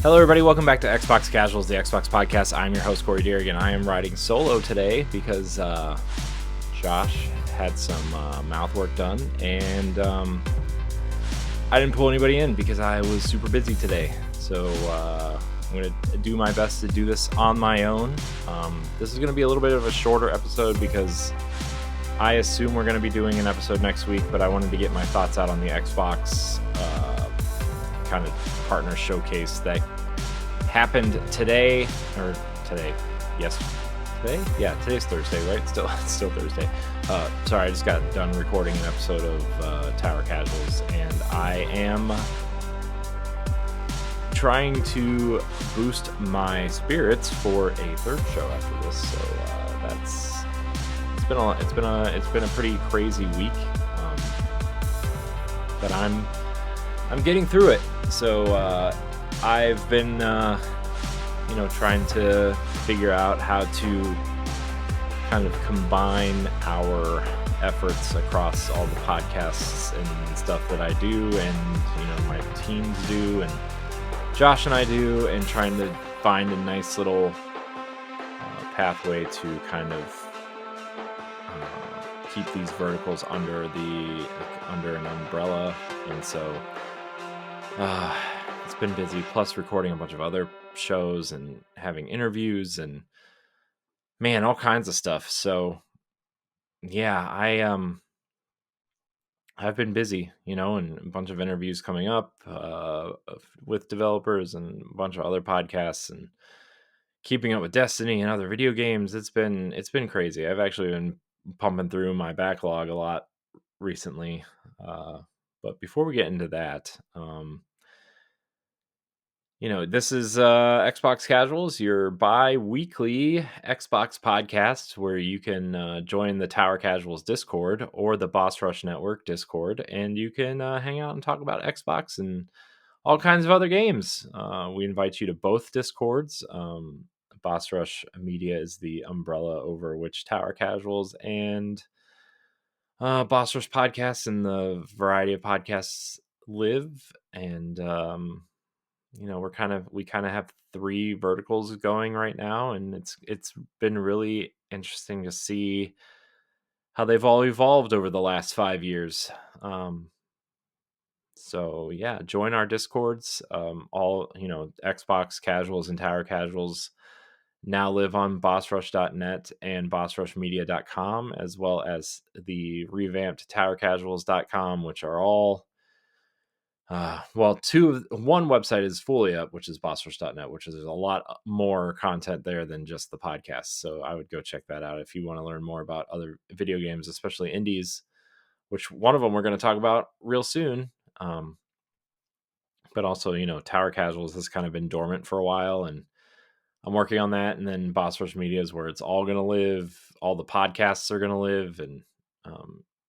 Hello, everybody. Welcome back to Xbox Casuals, the Xbox podcast. I'm your host, Corey Deering, and I am riding solo today because Josh had some mouth work done, and I didn't pull anybody in because I was super busy today. So I'm going to do my best to do this on my own. This is going to be a little bit of a shorter episode because I assume we're going to be doing an episode next week, but I wanted to get my thoughts out on the Xbox kind of partner showcase that happened today. Yes, today? Yeah, today's Thursday, right? It's still Thursday. Sorry, I just got done recording an episode of Tower Casuals, and I am trying to boost my spirits for a third show after this. So it's been a pretty crazy week, but I'm getting through it. So I've been trying to figure out how to kind of combine our efforts across all the podcasts and stuff that I do, and my teams do, and Josh and I do, and trying to find a nice little pathway to kind of keep these verticals under an umbrella. And so it's been busy, plus recording a bunch of other shows and having interviews and all kinds of stuff. So yeah, I've been busy, and a bunch of interviews coming up with developers and a bunch of other podcasts, and keeping up with Destiny and other video games. It's been crazy. I've actually been pumping through my backlog a lot recently. But before we get into that, this is Xbox Casuals, your bi-weekly Xbox podcast where you can join the Tower Casuals Discord or the Boss Rush Network Discord, and you can hang out and talk about Xbox and all kinds of other games. We invite you to both Discords. Boss Rush Media is the umbrella over which Tower Casuals and Boss Rush Podcasts and the variety of podcasts live. And we kind of have three verticals going right now, and it's been really interesting to see how they've all evolved over the last 5 years. So yeah, join our Discords. All Xbox Casuals and Tower Casuals now live on bossrush.net and bossrushmedia.com, as well as the revamped towercasuals.com, which are all one website is fully up, which is bossrush.net, which is a lot more content there than just the podcast. So I would go check that out if you want to learn more about other video games, especially indies, which one of them we're going to talk about real soon. But also, Tower Casuals has kind of been dormant for a while, and I'm working on that. And then Boss Rush Media is where it's all going to live. All the podcasts are going to live. And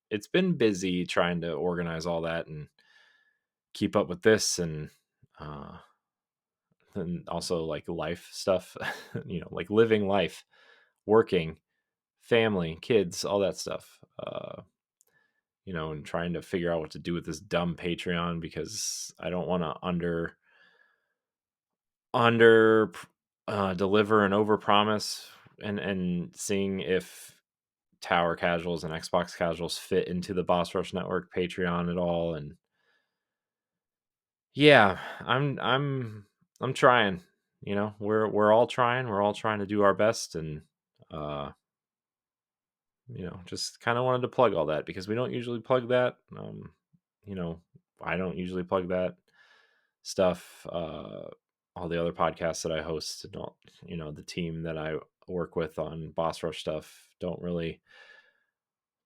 it's been busy trying to organize all that and keep up with this, and also like life stuff, like living life, working, family, kids, all that stuff. And trying to figure out what to do with this dumb Patreon, because I don't want to under deliver and over promise, and seeing if Tower Casuals and Xbox Casuals fit into the Boss Rush Network Patreon at all. And yeah, I'm trying. We're all trying. We're all trying to do our best, and just kind of wanted to plug all that because we don't usually plug that. I don't usually plug that stuff. All the other podcasts that I host, don't, the team that I work with on Boss Rush stuff don't really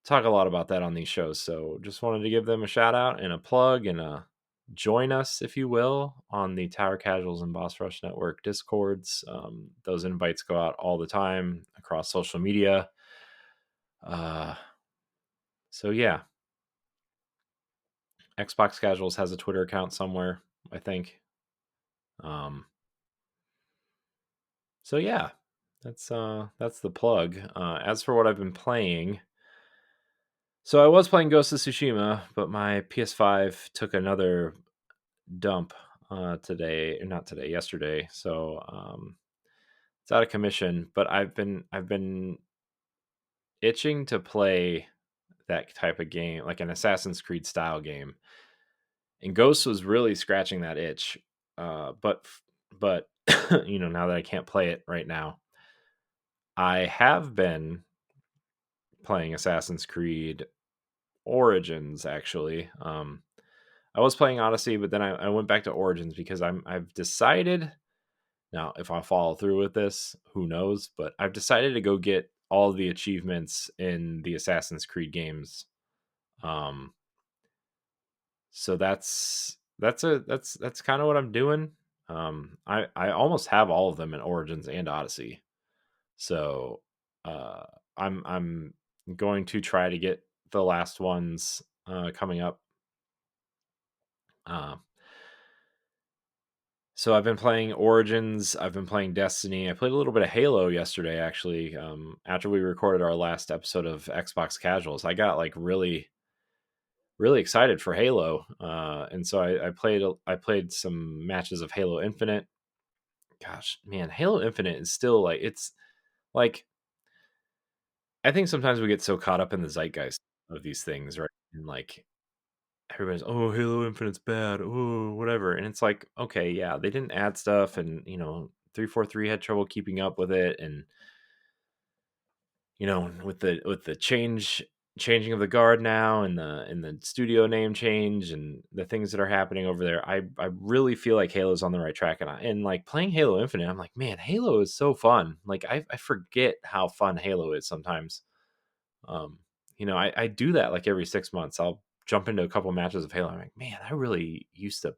talk a lot about that on these shows. So just wanted to give them a shout out and a plug, and join us, if you will, on the Tower Casuals and Boss Rush Network Discords. Those invites go out all the time across social media. So yeah, Xbox Casuals has a Twitter account somewhere, I think. So yeah, that's the plug. As for what I've been playing, so I was playing Ghost of Tsushima, but my PS5 took another dump. today, not today, yesterday. So it's out of commission. But I've been itching to play that type of game, like an Assassin's Creed style game. And Ghost was really scratching that itch. But now that I can't play it right now, I have been playing Assassin's Creed Origins actually. I was playing Odyssey, but then I went back to Origins because I've decided now if I follow through with this, who knows? But I've decided to go get all the achievements in the Assassin's Creed games. Um, so that's kind of what I'm doing. I almost have all of them in Origins and Odyssey. So uh, I'm going to try to get the last ones coming up. Uh, so I've been playing Origins. I've been playing Destiny. I played a little bit of Halo yesterday, actually. After we recorded our last episode of Xbox Casuals, I got like really excited for Halo, and so I played some matches of Halo Infinite. Gosh, man, Halo Infinite is still like it's like I think sometimes we get so caught up in the zeitgeist of these things, right? And like everybody's, oh, Halo Infinite's bad, oh, whatever. And it's like, okay, yeah, they didn't add stuff, and 343 had trouble keeping up with it, and with the changing of the guard now, and the studio name change, and the things that are happening over there, I really feel like Halo's on the right track, and like playing Halo Infinite, I'm like, man, Halo is so fun. Like I forget how fun Halo is sometimes. Um, I do that like every 6 months. I'll jump into a couple matches of Halo. I'm like, man, I really used to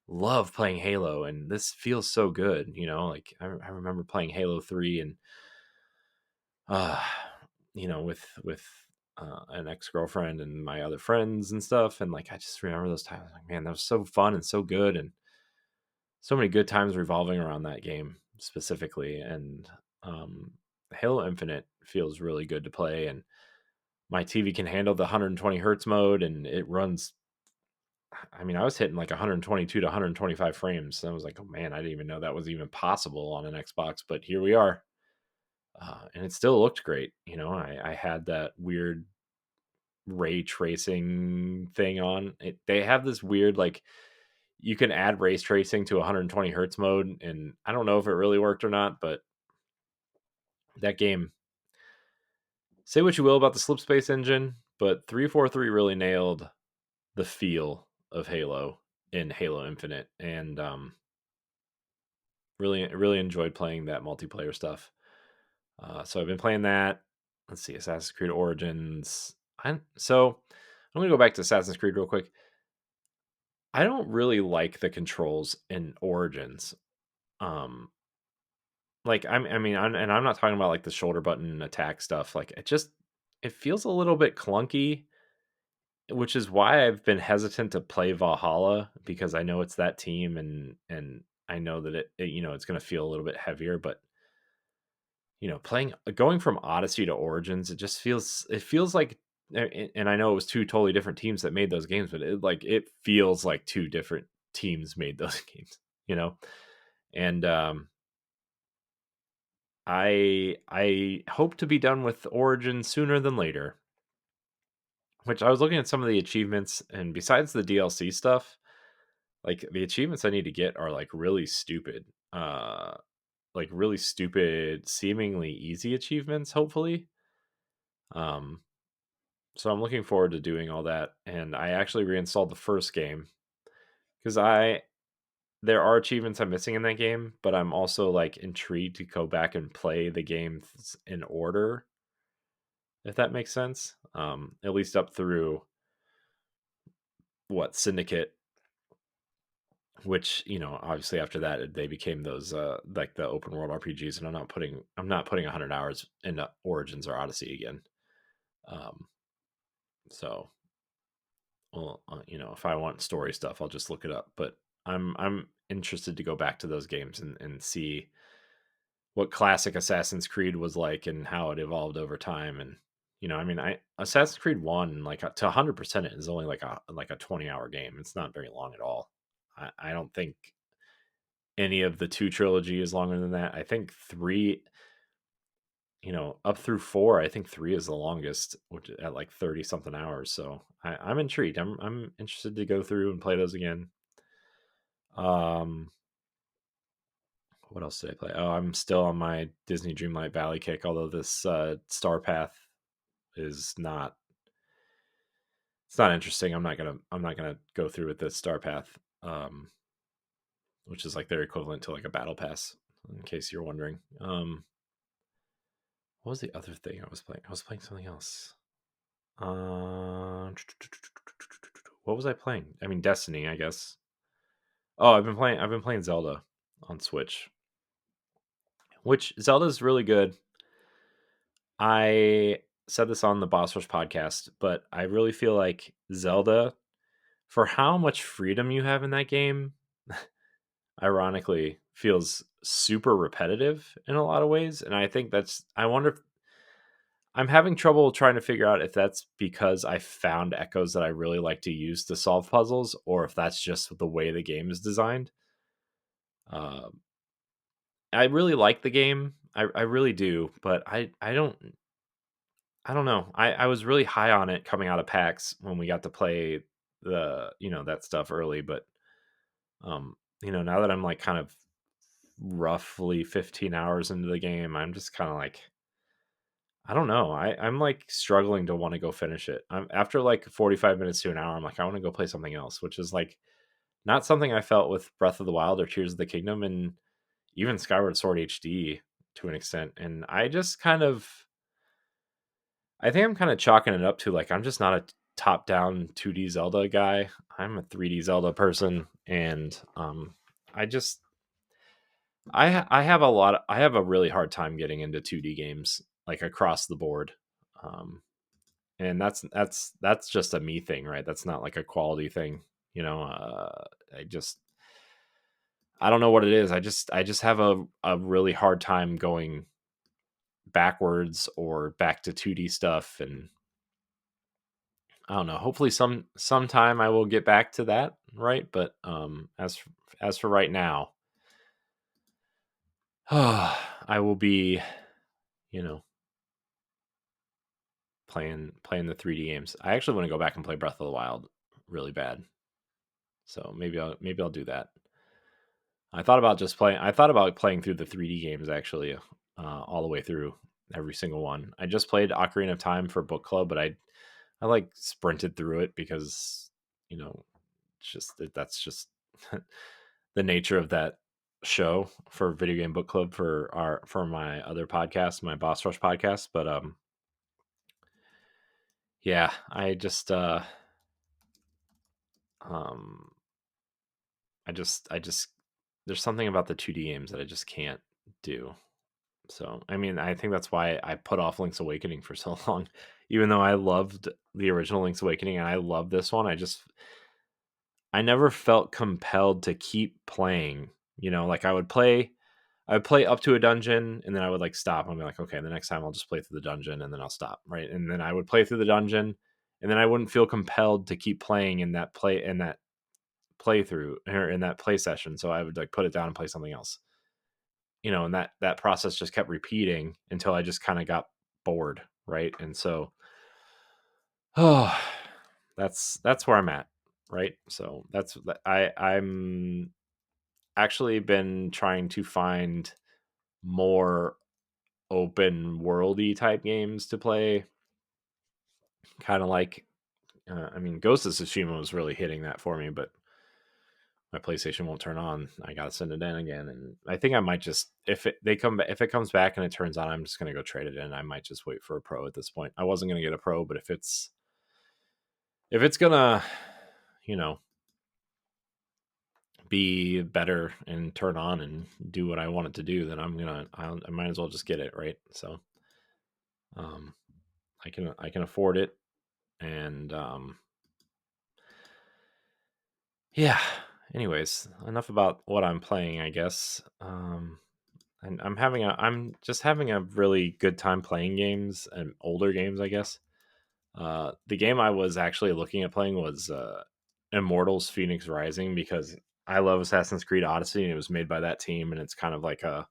love playing Halo, and this feels so good. Like I remember playing Halo 3 and uh, with an ex girlfriend and my other friends and stuff, and like I just remember those times. Like, man, that was so fun and so good, and so many good times revolving around that game specifically. And um, Halo Infinite feels really good to play, and my TV can handle the 120 hertz mode, and it runs. I mean, I was hitting like 122 to 125 frames. And I was like, oh man, I didn't even know that was even possible on an Xbox, but here we are. And it still looked great. I had that weird ray tracing thing on it. They have this weird, like, you can add ray tracing to 120 hertz mode, and I don't know if it really worked or not, but that game, say what you will about the Slipspace engine, but 343 really nailed the feel of Halo in Halo Infinite, and really enjoyed playing that multiplayer stuff. So I've been playing that. Let's see, Assassin's Creed Origins. I'm gonna go back to Assassin's Creed real quick. I don't really like the controls in Origins. Um, and I'm not talking about like the shoulder button attack stuff. Like it feels a little bit clunky, which is why I've been hesitant to play Valhalla, because I know it's that team, and I know that it's going to feel a little bit heavier. But playing going from Odyssey to Origins, it feels like, and I know it was two totally different teams that made those games, but it feels like two different teams made those games, you know. And I hope to be done with Origin sooner than later. Which I was looking at some of the achievements, and besides the DLC stuff, like the achievements I need to get are like really stupid. Like really stupid, seemingly easy achievements, hopefully. Um, so I'm looking forward to doing all that. And I actually reinstalled the first game because there are achievements I'm missing in that game, but I'm also like intrigued to go back and play the game in order, if that makes sense. At least up through what Syndicate, which obviously after that they became those like the open world RPGs, and I'm not putting 100 hours into Origins or Odyssey again. Um, so well, if I want story stuff, I'll just look it up. But I'm interested to go back to those games and see what classic Assassin's Creed was like and how it evolved over time. And I Assassin's Creed 1, like to 100% it is only like a 20-hour game. It's not very long at all. I don't think any of the 2 trilogy is longer than that. I think 3, up through 4, I think 3 is the longest, which at like 30 something hours. So I'm intrigued. I'm interested to go through and play those again. Um, what else did I play? Oh, I'm still on my Disney Dreamlight Valley kick, although this Star Path is not it's not interesting. I'm not gonna go through with this Star Path, which is like their equivalent to like a battle pass, in case you're wondering. What was the other thing I was playing? I was playing something else. What was I playing? I mean, Destiny, I guess. Oh, I've been playing Zelda on Switch, which Zelda's really good. I said this on the Boss Rush podcast, but I really feel like Zelda, for how much freedom you have in that game, ironically feels super repetitive in a lot of ways. And I think I wonder if I'm having trouble trying to figure out if that's because I found echoes that I really like to use to solve puzzles, or if that's just the way the game is designed. Um, I really like the game. I really do, but I don't know. I was really high on it coming out of PAX when we got to play that stuff early, but now that I'm like kind of roughly 15 hours into the game, I'm just kind of like, I don't know. I'm like struggling to want to go finish it. After like 45 minutes to an hour, I'm like, I want to go play something else, which is like not something I felt with Breath of the Wild or Tears of the Kingdom, and even Skyward Sword HD to an extent. And I think I'm kind of chalking it up to like, I'm just not a top down 2D Zelda guy. I'm a 3D Zelda person. And I just, I have a really hard time getting into 2D games like across the board. Um, and that's just a me thing, right? That's not like a quality thing. I just, I don't know what it is. I just have a really hard time going backwards or back to 2D stuff. And I don't know. Hopefully sometime I will get back to that, right? But as for right now, I will be, you know, playing the 3D games. I actually want to go back and play Breath of the Wild really bad. So maybe I'll do that. I thought about playing through the 3D games actually, all the way through every single one. I just played Ocarina of Time for book club, but I like sprinted through it because that's just the nature of that show for video game book club for my other podcast, my Boss Rush podcast. But yeah, um I just there's something about the 2D games that I just can't do. So, I mean, I think that's why I put off Link's Awakening for so long. Even though I loved the original Link's Awakening and I love this one, I never felt compelled to keep playing. Like I would play up to a dungeon and then I would like stop and be like, okay, the next time I'll just play through the dungeon and then I'll stop, right? And then I would play through the dungeon and then I wouldn't feel compelled to keep playing in that playthrough or in that play session. So I would like put it down and play something else. And that process just kept repeating until I just kind of got bored, right? And so oh, that's where I'm at, right? So I'm actually been trying to find more open worldy type games to play, kind of like I mean, Ghost of Tsushima was really hitting that for me, but my PlayStation won't turn on. I gotta send it in again, and I think I might just if it comes back and it turns on, I'm just gonna go trade it in. I might just wait for a pro at this point. I wasn't gonna get a pro, but if it's gonna, you know, be better and turn on and do what I want it to do, then I might as well just get it, right? So, um, I can afford it, and yeah. Anyways, enough about what I'm playing, I guess. And I'm just having a really good time playing games and older games, I guess. The game I was actually looking at playing was Immortals Phoenix Rising because I love Assassin's Creed Odyssey, and it was made by that team, and it's kind of like a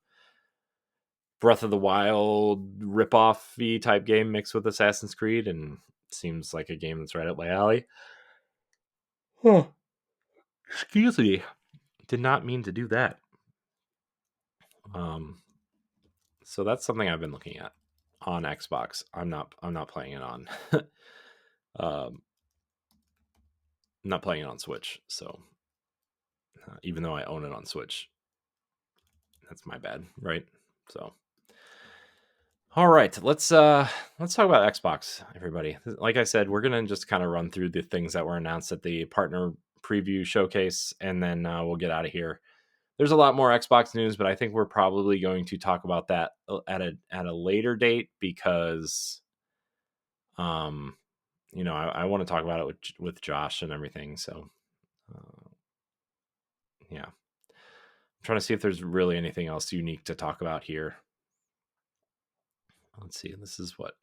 Breath of the Wild rip-off-y type game mixed with Assassin's Creed, and seems like a game that's right up my alley. Huh. Excuse me. Did not mean to do that. So that's something I've been looking at on Xbox. I'm not playing it on not playing it on Switch. So even though I own it on Switch, that's my bad, right? So all right, let's talk about Xbox, everybody. Like I said, we're gonna just kind of run through the things that were announced at the partner preview showcase, and then we'll get out of here. There's a lot more Xbox news, but I think we're probably going to talk about that at a later date because, I want to talk about it with Josh and everything. So, yeah, I'm trying to see if there's really anything else unique to talk about here. Let's see. This isn't what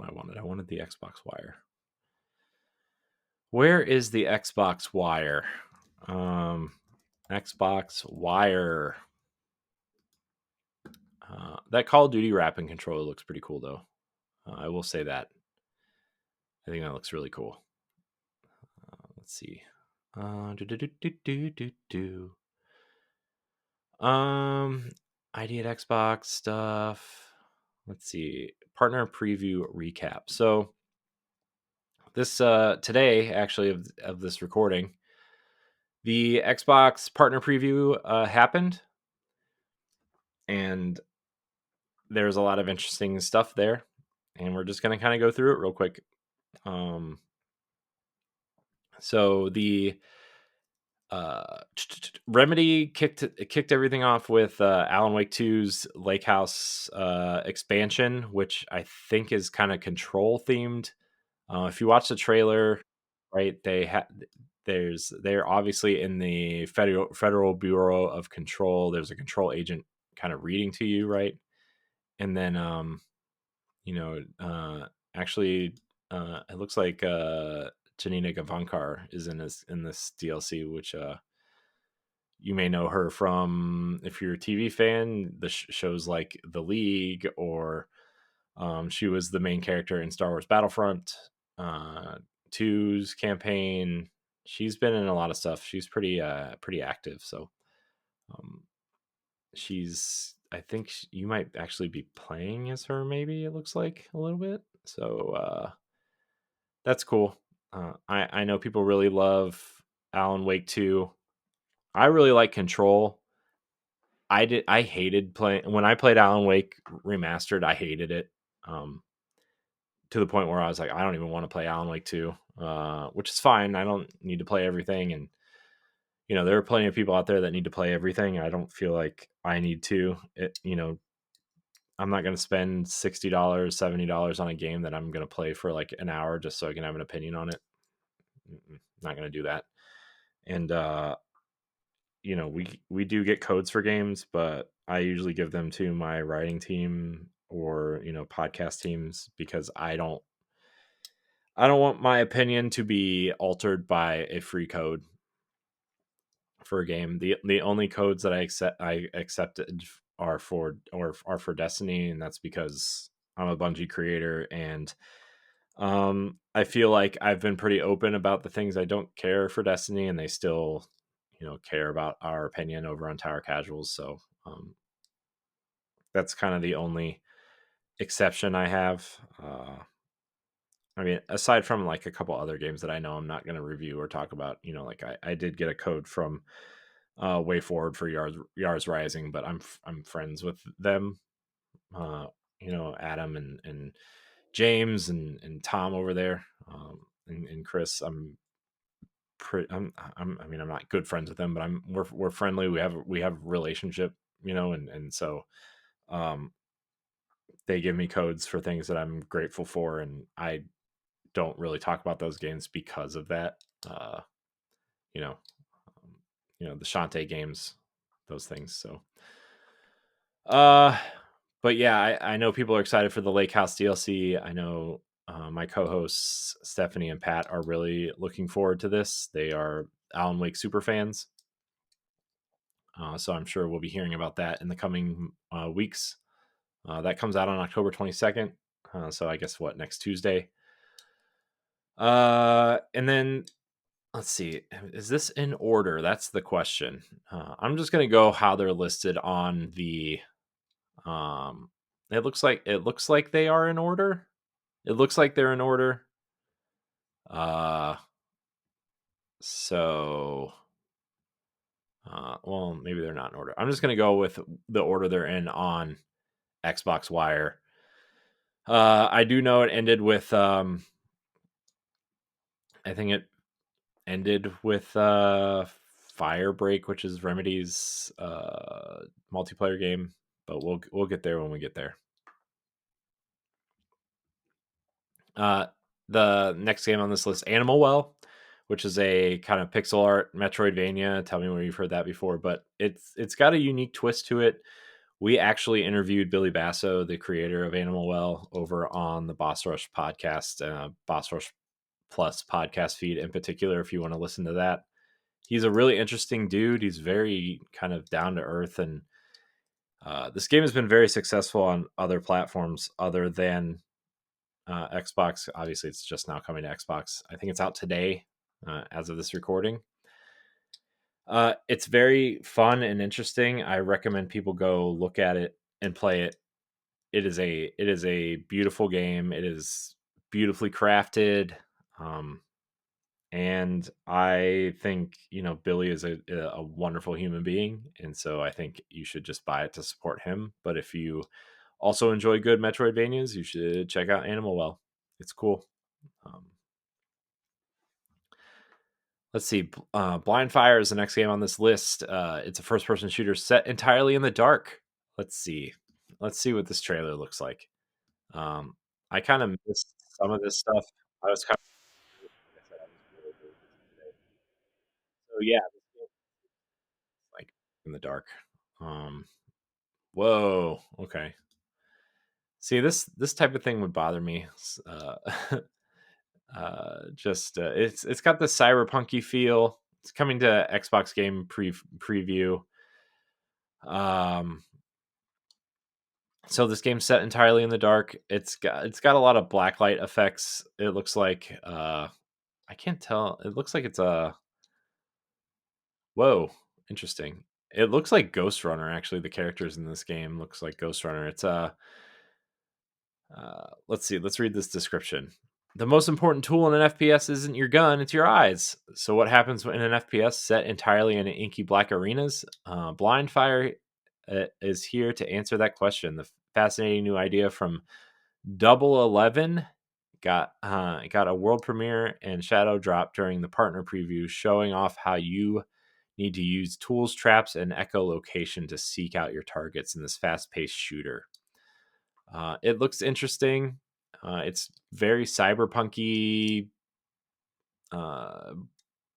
I wanted. I wanted the Xbox Wire. Where is the Xbox Wire? Xbox Wire. That Call of Duty wrapping controller looks pretty cool, though. I will say that. I think that looks really cool. Let's see. ID at Xbox stuff. Let's see. Partner preview recap. So this today, actually, of this recording, the Xbox partner preview happened, and there's a lot of interesting stuff there, and we're just going to kind of go through it real quick. So the Remedy kicked everything off with Alan Wake 2's Lake House expansion, which I think is kind of Control themed. If you watch the trailer, right, they're obviously in the Federal Bureau of Control. There's a control agent kind of reading to you, right? And then actually it looks like Janina Gavankar is in this DLC, which you may know her from, if you're a TV fan, the shows like The League, or she was the main character in Star Wars Battlefront 2's campaign. She's been in a lot of stuff. She's pretty active. So I think you might actually be playing as her, maybe, it looks like a little bit. So that's cool. I know people really love Alan Wake 2. I really like Control. I hated playing when I played Alan Wake Remastered. I hated it to the point where I was like, I don't even want to play Alan Wake 2, which is fine. I don't need to play everything, and there are plenty of people out there that need to play everything. I don't feel like I need to. I'm not going to spend $60, $70 on a game that I'm going to play for like an hour just so I can have an opinion on it. Not going to do that. And we do get codes for games, but I usually give them to my writing team or podcast teams, because I don't want my opinion to be altered by a free code for a game. The only codes that I accepted are for Destiny, and that's because I'm a Bungie creator, and I feel like I've been pretty open about the things I don't care for Destiny, and they still care about our opinion over on Tower Casuals. So that's kind of the only exception I have. I mean, aside from like a couple other games that I know I'm not going to review or talk about, like I did get a code from Way Forward for Yars Rising, but I'm friends with them. Adam and James and Tom over there, and Chris. I'm not good friends with them, but we're friendly. We have relationship, and so they give me codes for things that I'm grateful for, and I don't really talk about those games because of that. The Shantae games, those things. So but yeah, I know people are excited for the Lake House DLC. I know my co-hosts Stephanie and Pat are really looking forward to this. They are Alan Wake super fans, So I'm sure we'll be hearing about that in the coming weeks. That comes out on October 22nd. So I guess next Tuesday. And then let's see, is this in order? That's the question. I'm just gonna go how they're listed on the. It looks like they are in order. It looks like they're in order. So, well, maybe they're not in order. I'm just gonna go with the order they're in on Xbox Wire. I do know it ended with. I think it ended with Firebreak, which is Remedy's multiplayer game, but we'll get there when we get there. The next game on this list, Animal Well, which is a kind of pixel art Metroidvania. Tell me where you've heard that before, but it's got a unique twist to it. We actually interviewed Billy Basso, the creator of Animal Well, over on the Boss Rush podcast, Boss Rush Plus podcast feed in particular, if you want to listen to that. He's a really interesting dude. He's very kind of down to earth, and this game has been very successful on other platforms other than Xbox. Obviously, it's just now coming to Xbox. I think it's out today as of this recording. It's very fun and interesting. I recommend people go look at it and play it. It is a beautiful game. It is beautifully crafted. And I think, Billy is a wonderful human being. And so I think you should just buy it to support him. But if you also enjoy good Metroidvanias, you should check out Animal Well. It's cool. Let's see. Blind Fire is the next game on this list. It's a first-person shooter set entirely in the dark. Let's see what this trailer looks like. I kind of missed some of this stuff. I was kind of so yeah, like in the dark. Whoa. Okay. See, this type of thing would bother me. It's got the cyberpunky feel. It's coming to Xbox Game preview. So this game's set entirely in the dark. It's got a lot of blacklight effects. It looks like I can't tell. It looks like it's a whoa, interesting. It looks like Ghost Runner. Actually, the characters in this game looks like Ghost Runner. It's let's see. Let's read this description. The most important tool in an FPS isn't your gun, it's your eyes. So what happens in an FPS set entirely in inky black arenas? Blind Fire is here to answer that question. The fascinating new idea from Double 11 got a world premiere and shadow drop during the partner preview, showing off how you need to use tools, traps, and echolocation to seek out your targets in this fast-paced shooter. It looks interesting. It's very cyberpunky,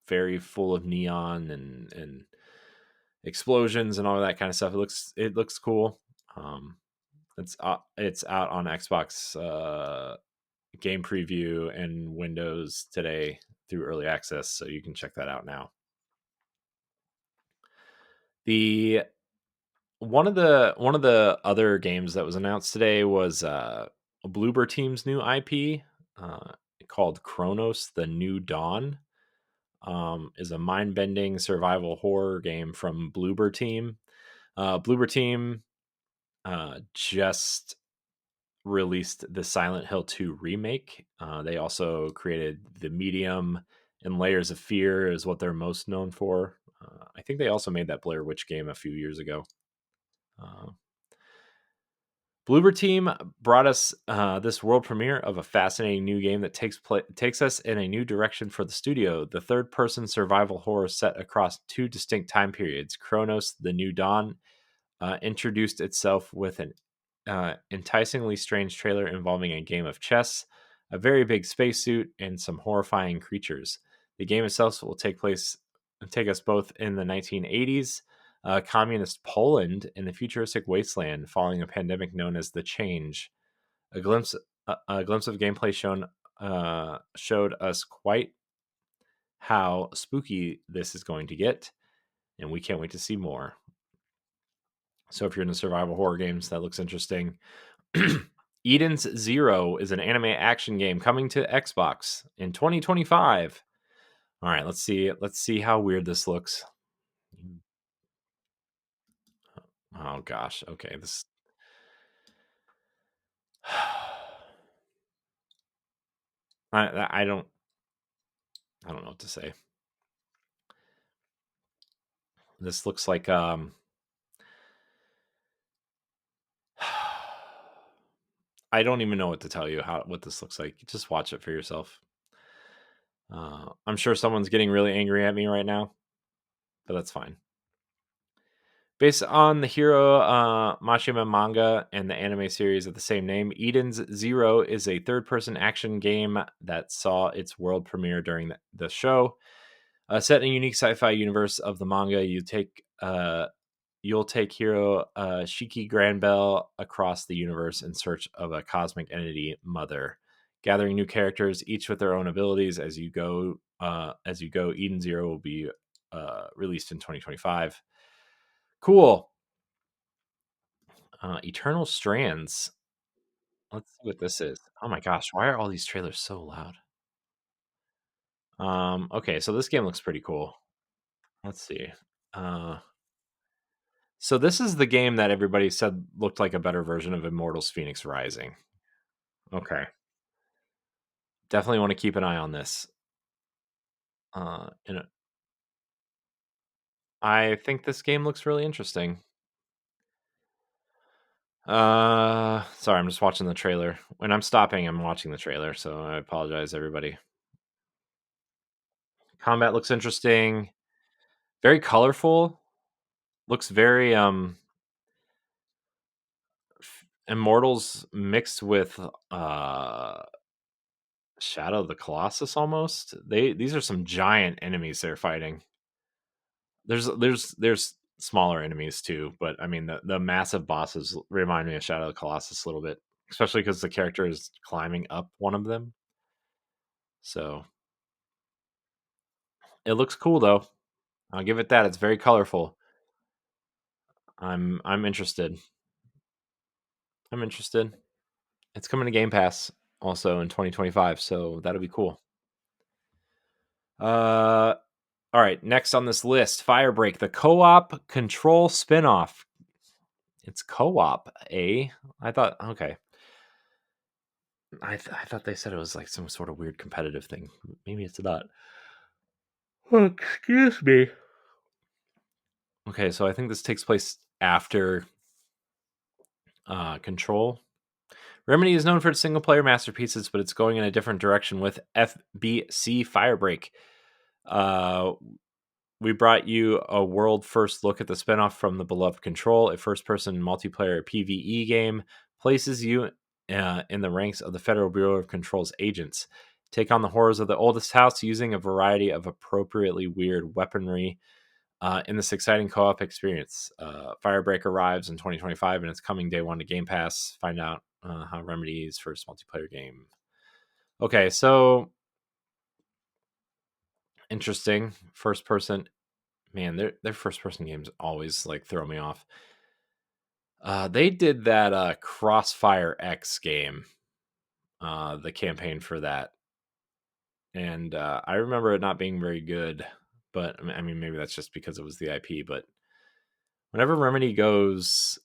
very full of neon and explosions and all that kind of stuff. It looks cool. It's out on Xbox game preview and Windows today through early access, so you can check that out now. The one of the other games that was announced today was Bloober Team's new IP called Chronos: The New Dawn. Is a mind-bending survival horror game from Bloober Team. Bloober Team just released the Silent Hill 2 remake. They also created The Medium and Layers of Fear is what they're most known for. I think they also made that Blair Witch game a few years ago. Bloober Team brought us this world premiere of a fascinating new game that takes us in a new direction for the studio. The third-person survival horror set across two distinct time periods. Chronos: The New Dawn introduced itself with an enticingly strange trailer involving a game of chess, a very big spacesuit, and some horrifying creatures. The game itself will take us both in the 1980s, communist Poland, in the futuristic wasteland following a pandemic known as the Change. A glimpse of gameplay showed us quite how spooky this is going to get, and we can't wait to see more. So if you're into survival horror games, that looks interesting. Eden's Zero is an anime action game coming to Xbox in 2025. All right, let's see. Let's see how weird this looks. Oh gosh. Okay, this. I don't know what to say. This looks like I don't even know what to tell you what this looks like. Just watch it for yourself. I'm sure someone's getting really angry at me right now, but that's fine. Based on the Hiro Mashima manga and the anime series of the same name, Eden's Zero is a third-person action game that saw its world premiere during the show. Set in a unique sci-fi universe of the manga, you'll take hero Shiki Granbell across the universe in search of a cosmic entity, Mother, gathering new characters, each with their own abilities as you go. Eden Zero will be released in 2025. Cool. Eternal Strands. Let's see what this is. Oh my gosh, why are all these trailers so loud? Okay, so this game looks pretty cool. Let's see. So this is the game that everybody said looked like a better version of Immortals Phoenix Rising. Okay. Definitely want to keep an eye on this. And I think this game looks really interesting. Sorry, I'm just watching the trailer. When I'm stopping, I'm watching the trailer, so I apologize, everybody. Combat looks interesting. Very colorful. Looks very Immortals mixed with Shadow of the Colossus almost. These are some giant enemies they're fighting. There's smaller enemies too, but I mean the massive bosses remind me of Shadow of the Colossus a little bit, especially because the character is climbing up one of them. So it looks cool though. I'll give it that. It's very colorful. I'm interested. I'm interested. It's coming to Game Pass also in 2025, so that'll be cool. All right, next on this list, Firebreak, the co-op Control spinoff. It's co-op, eh? I thought okay. I thought they said it was like some sort of weird competitive thing. Maybe it's not. Oh, excuse me. Okay, so I think this takes place after Control. Remedy is known for its single player masterpieces, but it's going in a different direction with FBC Firebreak. We brought you a world first look at the spinoff from the beloved Control, a first person multiplayer PvE game, places you in the ranks of the Federal Bureau of Control's agents. Take on the horrors of the oldest house using a variety of appropriately weird weaponry in this exciting co op experience. Firebreak arrives in 2025 and it's coming day one to Game Pass. Find out how Remedy's first multiplayer game. Okay, so interesting. First person. Man, their first person games always like throw me off. They did that Crossfire X game, the campaign for that, and I remember it not being very good. But I mean, maybe that's just because it was the IP. But whenever Remedy goes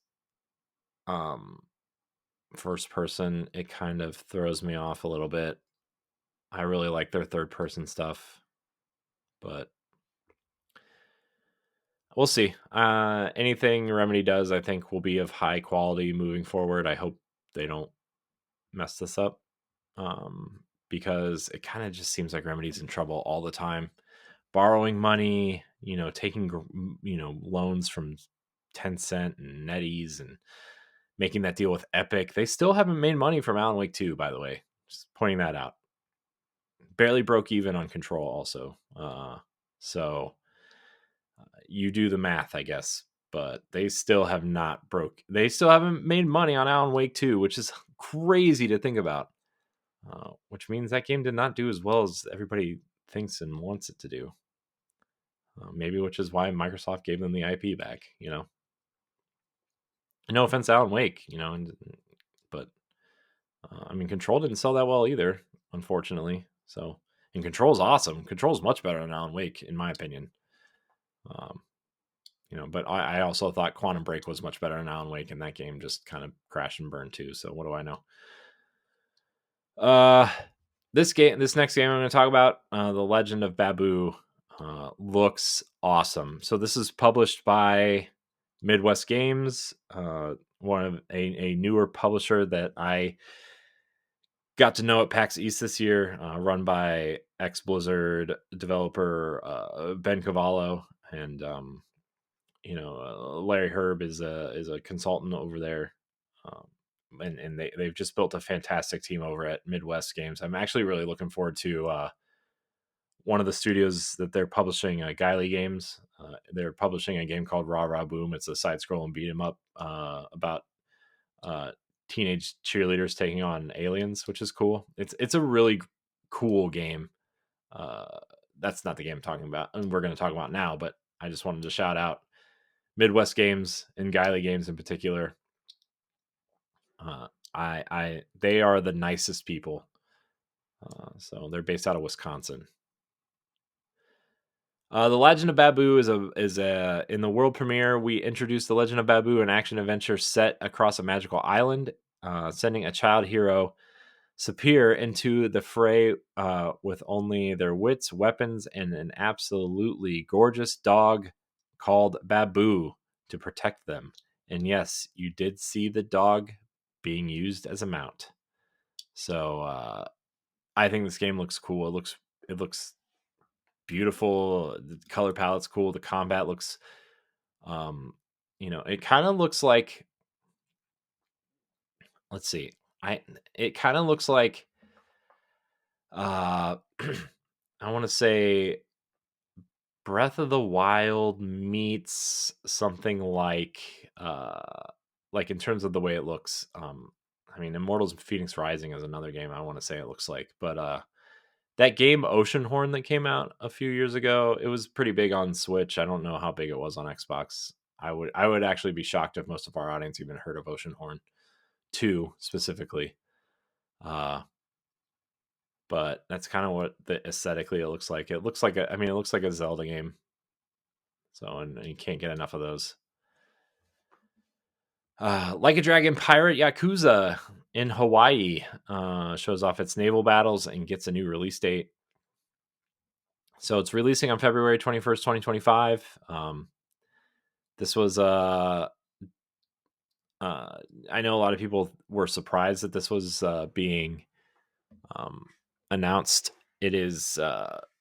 first person, it kind of throws me off a little bit. I really like their third person stuff, but we'll see. Anything Remedy does, I think, will be of high quality moving forward. I hope they don't mess this up, because it kind of just seems like Remedy's in trouble all the time, borrowing money, taking loans from Tencent and NetEase and making that deal with Epic. They still haven't made money from Alan Wake 2, by the way. Just pointing that out. Barely broke even on Control also. So you do the math, I guess. But they still have not they still haven't made money on Alan Wake 2, which is crazy to think about. Which means that game did not do as well as everybody thinks and wants it to do. Maybe which is why Microsoft gave them the IP back, No offense, to Alan Wake, but I mean, Control didn't sell that well either, unfortunately. So, and Control's awesome. Control's much better than Alan Wake, in my opinion. Um, but I also thought Quantum Break was much better than Alan Wake, and that game just kind of crashed and burned too. So, what do I know? This next game I'm going to talk about, The Legend of Babu, looks awesome. So this is published by Midwest Games, one of a newer publisher that I got to know at PAX East this year, run by ex Blizzard developer Ben Cavallo, and Larry Herb is a consultant over there. Um, and they've just built a fantastic team over at Midwest Games. I'm actually really looking forward to one of the studios that they're publishing, Guiley Games. They're publishing a game called Raw Raw Boom. It's a side-scrolling beat 'em up about uh, teenage cheerleaders taking on aliens, which is cool. It's a really cool game. Uh, that's not the game I'm talking about, and we're going to talk about now. But I just wanted to shout out Midwest Games and Guiley Games in particular. They are the nicest people. So they're based out of Wisconsin. The Legend of Babu is a in the world premiere. We introduced the Legend of Babu, an action adventure set across a magical island, sending a child hero Sapir into the fray with only their wits, weapons, and an absolutely gorgeous dog called Babu to protect them. And yes, you did see the dog being used as a mount. So I think this game looks cool. It looks beautiful. The color palette's cool. The combat looks, it kind of looks like. Let's see. It kind of looks like. Uh, I want to say Breath of the Wild meets something like in terms of the way it looks. I mean, Immortals Phoenix Rising is another game I want to say it looks like, but that game Oceanhorn that came out a few years ago, it was pretty big on Switch. I don't know how big it was on Xbox. I would actually be shocked if most of our audience even heard of Oceanhorn 2 specifically. But that's kind of what the aesthetically it looks like. It looks like it looks like a Zelda game. So and you can't get enough of those. Like a Dragon Pirate Yakuza in Hawaii shows off its naval battles and gets a new release date. So it's releasing on February 21st, 2025. This was I know a lot of people were surprised that this was being announced. It is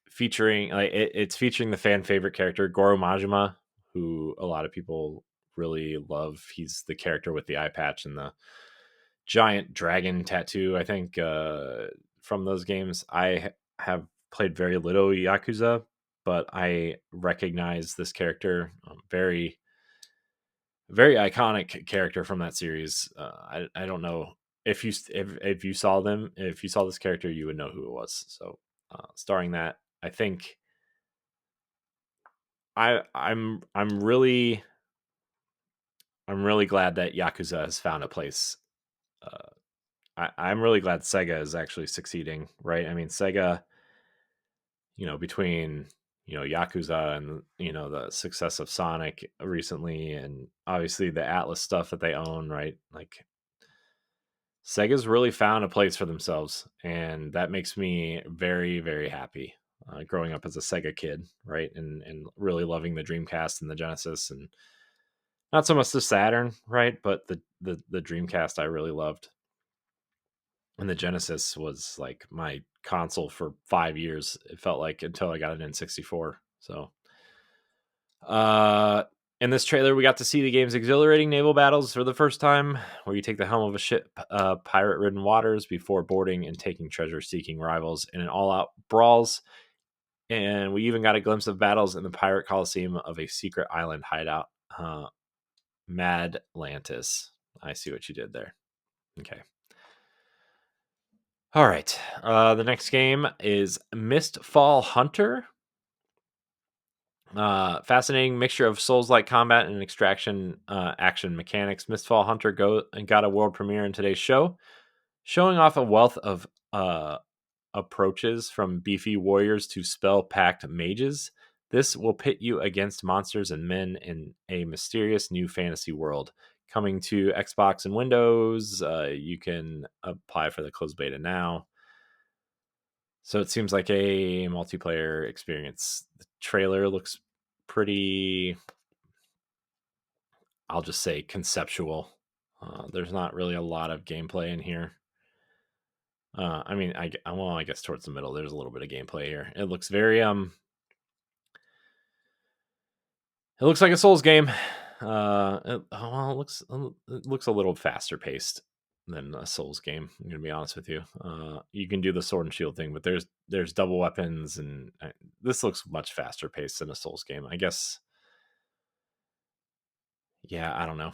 featuring it's featuring the fan favorite character Goro Majima, who a lot of people really love. He's the character with the eye patch and the giant dragon tattoo. I think from those games, I have played very little Yakuza, but I recognize this character. Very, very iconic character from that series. I don't know if you saw them, if you saw this character, you would know who it was. So starring that, I think I'm really glad that Yakuza has found a place. I'm really glad Sega is actually succeeding, right? I mean, Sega, between Yakuza and the success of Sonic recently, and obviously the Atlas stuff that they own, right? Like Sega's really found a place for themselves, and that makes me very, very happy. Growing up as a Sega kid, right, and really loving the Dreamcast and the Genesis, and not so much the Saturn, right, but the Dreamcast I really loved, and the Genesis was like my console for 5 years. It felt like until I got an N64. So, uh, in this trailer, we got to see the game's exhilarating naval battles for the first time, where you take the helm of a ship, pirate-ridden waters before boarding and taking treasure-seeking rivals in an all-out brawls. And we even got a glimpse of battles in the pirate coliseum of a secret island hideout, Mad Atlantis. I see what you did there. Okay. All right. The next game is Mistfall Hunter. Fascinating mixture of Souls-like combat and extraction action mechanics. Mistfall Hunter got a world premiere in today's show, showing off a wealth of approaches from beefy warriors to spell-packed mages. This will pit you against monsters and men in a mysterious new fantasy world. Coming to Xbox and Windows, you can apply for the closed beta now. So it seems like a multiplayer experience. The trailer looks pretty, I'll just say, conceptual. There's not really a lot of gameplay in here. I mean, I guess towards the middle, there's a little bit of gameplay here. It looks very it looks like a Souls game. It looks a little faster paced than a Souls game. I'm gonna be honest with you. You can do the sword and shield thing, but there's double weapons, and this looks much faster paced than a Souls game. I guess. Yeah, I don't know.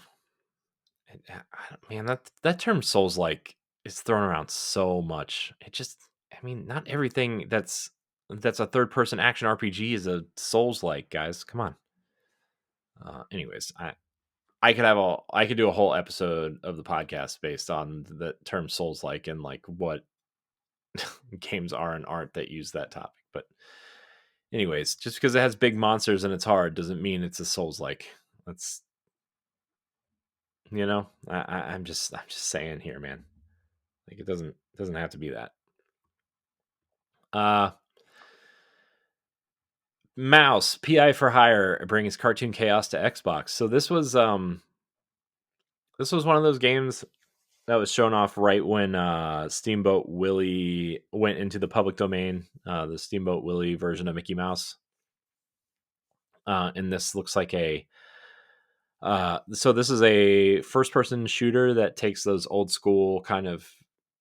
Man, that term Souls like is thrown around so much. It just, I mean, not everything that's a third person action RPG is a Souls like, guys. Come on. Anyways, I could do a whole episode of the podcast based on the term Souls like and like what games are and aren't that use that topic. But anyways, just because it has big monsters and it's hard doesn't mean it's a Souls like. That's I'm just saying here, man. Like it doesn't have to be that. Mouse PI for Hire brings cartoon chaos to Xbox. So this was one of those games that was shown off right when Steamboat Willie went into the public domain. The Steamboat Willie version of Mickey Mouse. And this looks like so this is a first person shooter that takes those old school kind of,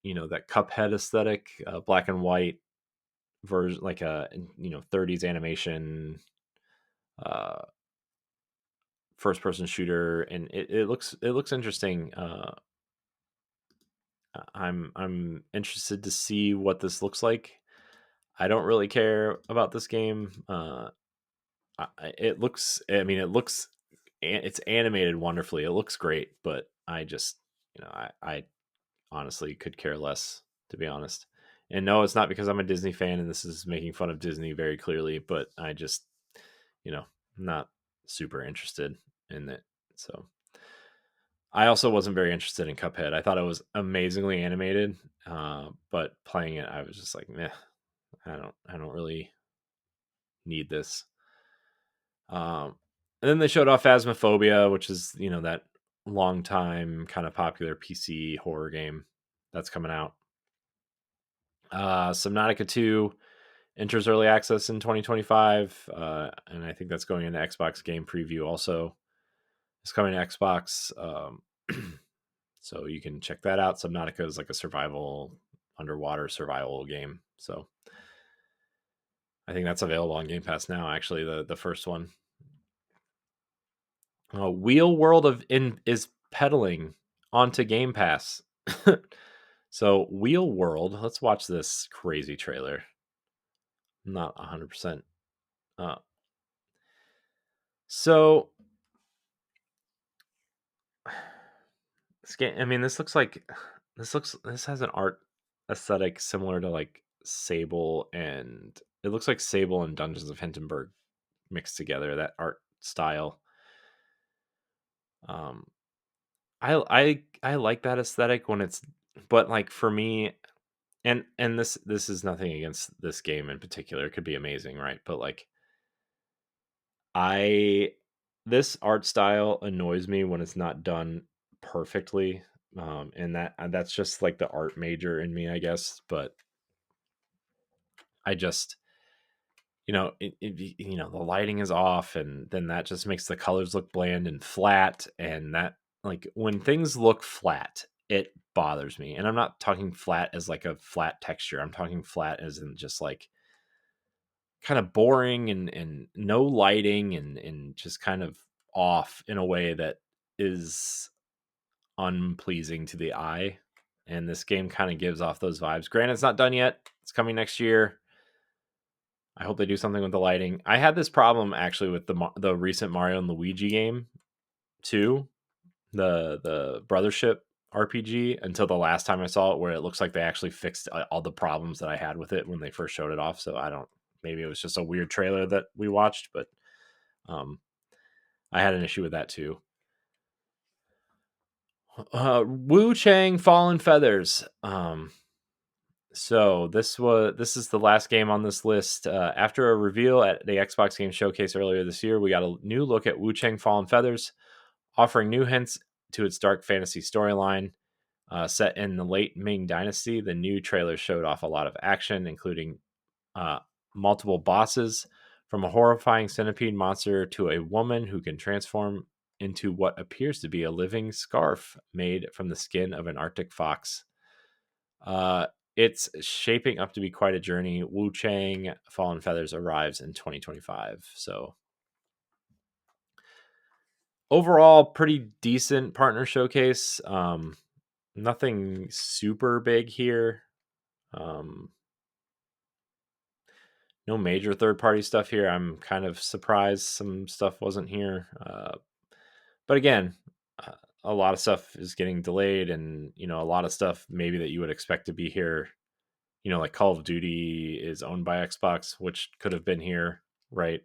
that Cuphead aesthetic, black and white version, like a 30s animation first person shooter, and it looks interesting. I'm interested to see what this looks like. I don't really care about this game. It looks, it's animated wonderfully. It looks great, but I just, I honestly could care less, to be honest. And no, it's not because I'm a Disney fan and this is making fun of Disney very clearly, but I just, not super interested in it. So I also wasn't very interested in Cuphead. I thought it was amazingly animated, but playing it, I was just like, meh. I don't really need this. And then they showed off Phasmophobia, which is that long time kind of popular PC horror game that's coming out. Subnautica 2 enters early access in 2025, and I think that's going into Xbox Game Preview also. It's coming to Xbox, so you can check that out. Subnautica is like a underwater survival game, so I think that's available on Game Pass now. Actually, the first one. Wheel World is pedaling onto Game Pass. So Wheel World, let's watch this crazy trailer. I'm not 100%. So I mean, this has an art aesthetic similar to like Sable, and it looks like Sable and Dungeons of Hinterberg mixed together, that art style. I like that aesthetic when it's, but like for me, and this is nothing against this game in particular. It could be amazing, right? But like this art style annoys me when it's not done perfectly. And that's just like the art major in me, I guess. But I just, the lighting is off, and then that just makes the colors look bland and flat. And that, like, when things look flat, it bothers me. And I'm not talking flat as like a flat texture. I'm talking flat as in just like kind of boring and no lighting and just kind of off in a way that is unpleasing to the eye. And this game kind of gives off those vibes. Granted, it's not done yet. It's coming next year. I hope they do something with the lighting. I had this problem actually with the recent Mario and Luigi game too, the Brothership RPG, until the last time I saw it, where it looks like they actually fixed all the problems that I had with it when they first showed it off. So I don't. Maybe it was just a weird trailer that we watched, but um, I had an issue with that too. Wu Chang Fallen Feathers. So this is the last game on this list. After a reveal at the Xbox Game Showcase earlier this year, we got a new look at Wu Chang Fallen Feathers, offering new hints to its dark fantasy storyline. Set in the late Ming Dynasty, the new trailer showed off a lot of action, including uh, multiple bosses, from a horrifying centipede monster to a woman who can transform into what appears to be a living scarf made from the skin of an Arctic fox. Uh, it's shaping up to be quite a journey. Wu Chang Fallen Feathers arrives in 2025. So overall, pretty decent partner showcase. Nothing super big here. Um, no major third party stuff here. I'm kind of surprised some stuff wasn't here. But again, uh, a lot of stuff is getting delayed, and a lot of stuff maybe that you would expect to be here. Like Call of Duty is owned by Xbox, which could have been here, right?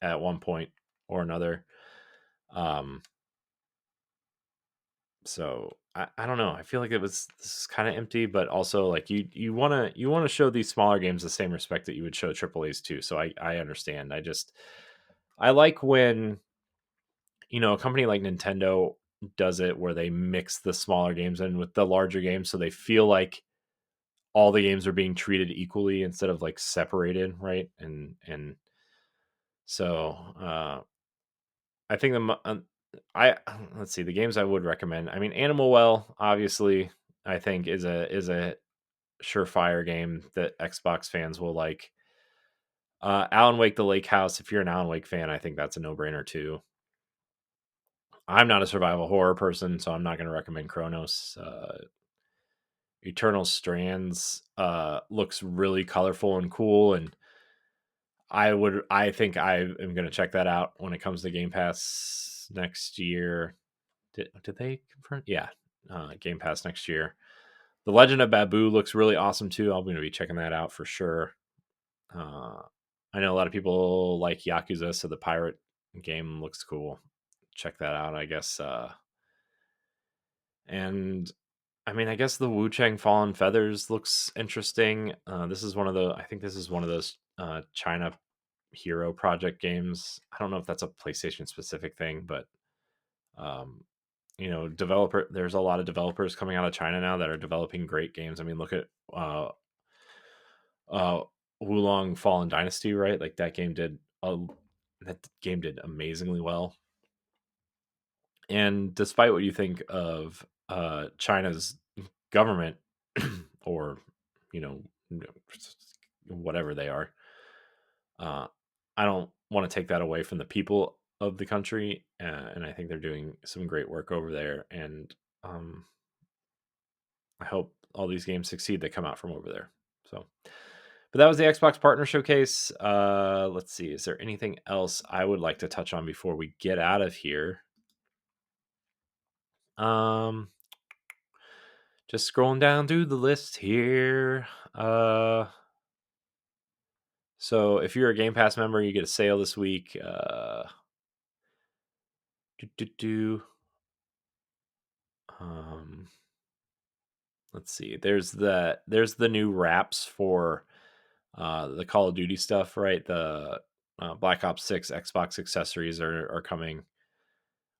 At one point or another. Um, so I don't know. I feel like this is kind of empty, but also like you wanna show these smaller games the same respect that you would show AAA's too. So I understand. I like when a company like Nintendo does it where they mix the smaller games in with the larger games, so they feel like all the games are being treated equally instead of like separated, right? And so I think I let's see, the games I would recommend. I mean, Animal Well obviously I think is a surefire game that Xbox fans will like. Alan Wake the Lake House, if you're an Alan Wake fan, I think that's a no-brainer too. I'm not a survival horror person, so I'm not going to recommend Chronos. Eternal Strands looks really colorful and cool, and I think I am going to check that out when it comes to Game Pass next year. Did they confirm? Yeah, Game Pass next year. The Legend of Babu looks really awesome too. I'm going to be checking that out for sure. Uh, I know a lot of people like Yakuza, so the pirate game looks cool. Check that out, I guess. And I mean, I guess the Wu Chang Fallen Feathers looks interesting. I think this is one of those China Hero Project games. I don't know if that's a PlayStation specific thing, but um, there's a lot of developers coming out of China now that are developing great games. I mean, look at uh, Wulong Fallen Dynasty, right? Like that game did amazingly well. And despite what you think of China's government or you know whatever they are, uh, I don't want to take that away from the people of the country, and I think they're doing some great work over there. And um, I hope all these games succeed that come out from over there. So, but that was the Xbox Partner Showcase. Let's see, is there anything else I would like to touch on before we get out of here? Um, just scrolling down through the list here. So if you're a Game Pass member, you get a sale this week. Do, do, do. Um, let's see. There's the new wraps for the Call of Duty stuff, right? The Black Ops 6 Xbox accessories are coming,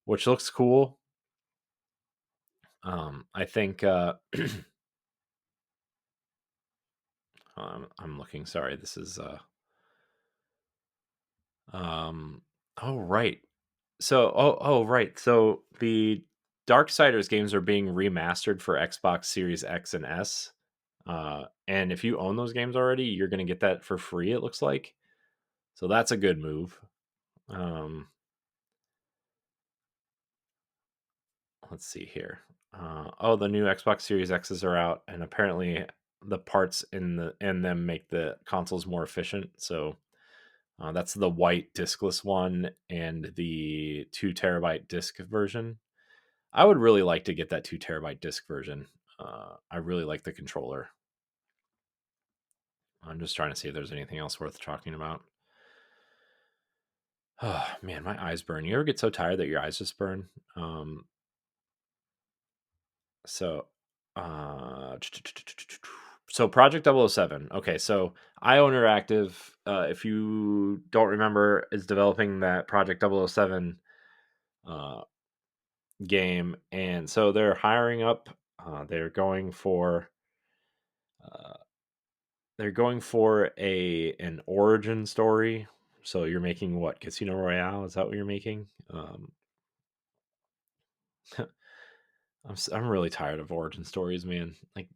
which looks cool. I think I'm looking. Sorry, this is um. Oh right. Right. So the Darksiders games are being remastered for Xbox Series X and S. And if you own those games already, you're going to get that for free. It looks like. So that's a good move. Let's see here. The new Xbox Series X's are out, and apparently the parts in them make the consoles more efficient. So that's the white diskless one and the 2 terabyte disk version. I would really like to get that 2 terabyte disk version. I really like the controller. I'm just trying to see if there's anything else worth talking about. Oh man, my eyes burn. You ever get so tired that your eyes just burn? So, uh, so Project 007. Okay, so IO Interactive, if you don't remember, is developing that Project 007 uh, game, and so they're hiring up. They're going for uh, an origin story. So you're making what, Casino Royale? Is that what you're making? I'm really tired of origin stories, man. Like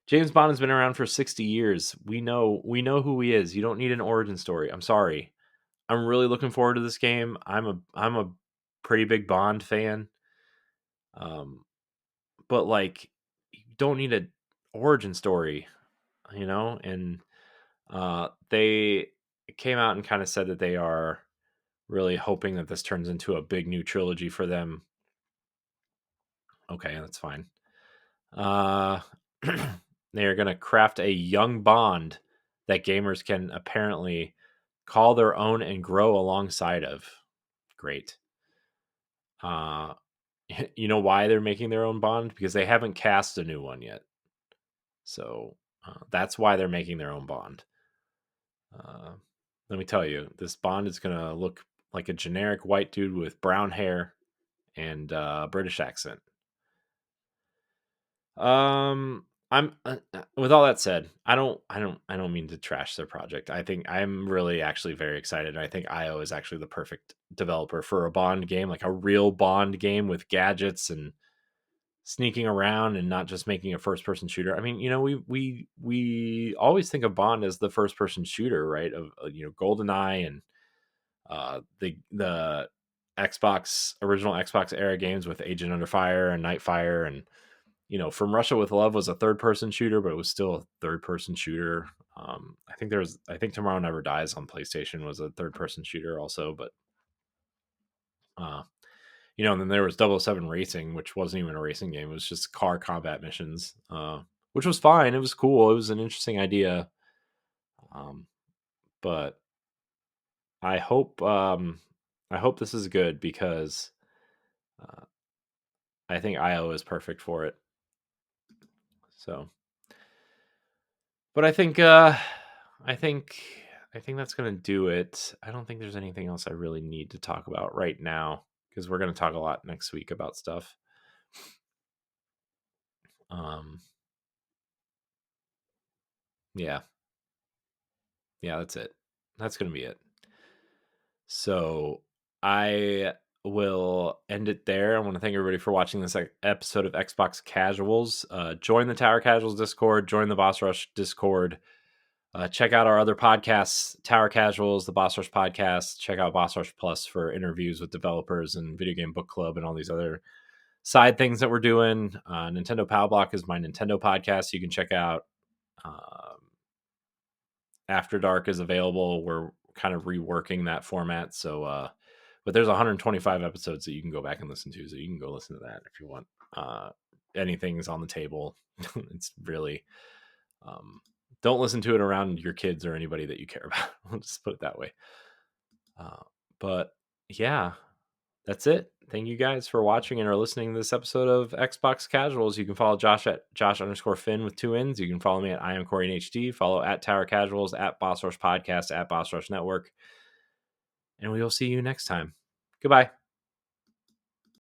James Bond has been around for 60 years. We know who he is. You don't need an origin story. I'm sorry. I'm really looking forward to this game. I'm a pretty big Bond fan. But like you don't need a origin story, and they came out and kind of said that they are really hoping that this turns into a big new trilogy for them. Okay, that's fine. They are going to craft a young Bond that gamers can apparently call their own and grow alongside of. Great. You know why they're making their own Bond? Because they haven't cast a new one yet. So that's why they're making their own Bond. Let me tell you, this Bond is going to look like a generic white dude with brown hair and British accent. I'm with all that said, I don't mean to trash their project. I think I'm really actually very excited. I think IO is actually the perfect developer for a Bond game, like a real Bond game with gadgets and sneaking around and not just making a first person shooter. I mean, we always think of Bond as the first person shooter, right? Of GoldenEye and the original Xbox era games with Agent Under Fire and Nightfire, and From Russia with Love was a third person shooter, but it was still a third person shooter. I think Tomorrow Never Dies on PlayStation was a third person shooter also, but and then there was 007 Racing, which wasn't even a racing game. It was just car combat missions, which was fine. It was cool. It was an interesting idea. But I hope this is good because I think IO is perfect for it. So, but I think that's going to do it. I don't think there's anything else I really need to talk about right now because we're going to talk a lot next week about stuff. Yeah, that's it. That's going to be it. So I will end it there. I want to thank everybody for watching this episode of Xbox Casuals. Join the Tower Casuals Discord, join the Boss Rush Discord. Check out our other podcasts, Tower Casuals, the Boss Rush Podcast. Check out Boss Rush Plus for interviews with developers and Video Game Book Club and all these other side things that we're doing. Nintendo Pow Block is my Nintendo podcast. You can check out. After Dark is available. We're kind of reworking that format. So, but there's 125 episodes that you can go back and listen to. So you can go listen to that if you want. Anything's on the table. It's really, don't listen to it around your kids or anybody that you care about. I'll just put it that way. But yeah, that's it. Thank you guys for watching and are listening to this episode of Xbox Casuals. You can follow Josh at Josh_Finn with 2 N's. You can follow me at I am Corey in HD. Follow at Tower Casuals, at Boss Rush Podcast, at Boss Rush Network. And we will see you next time. Goodbye.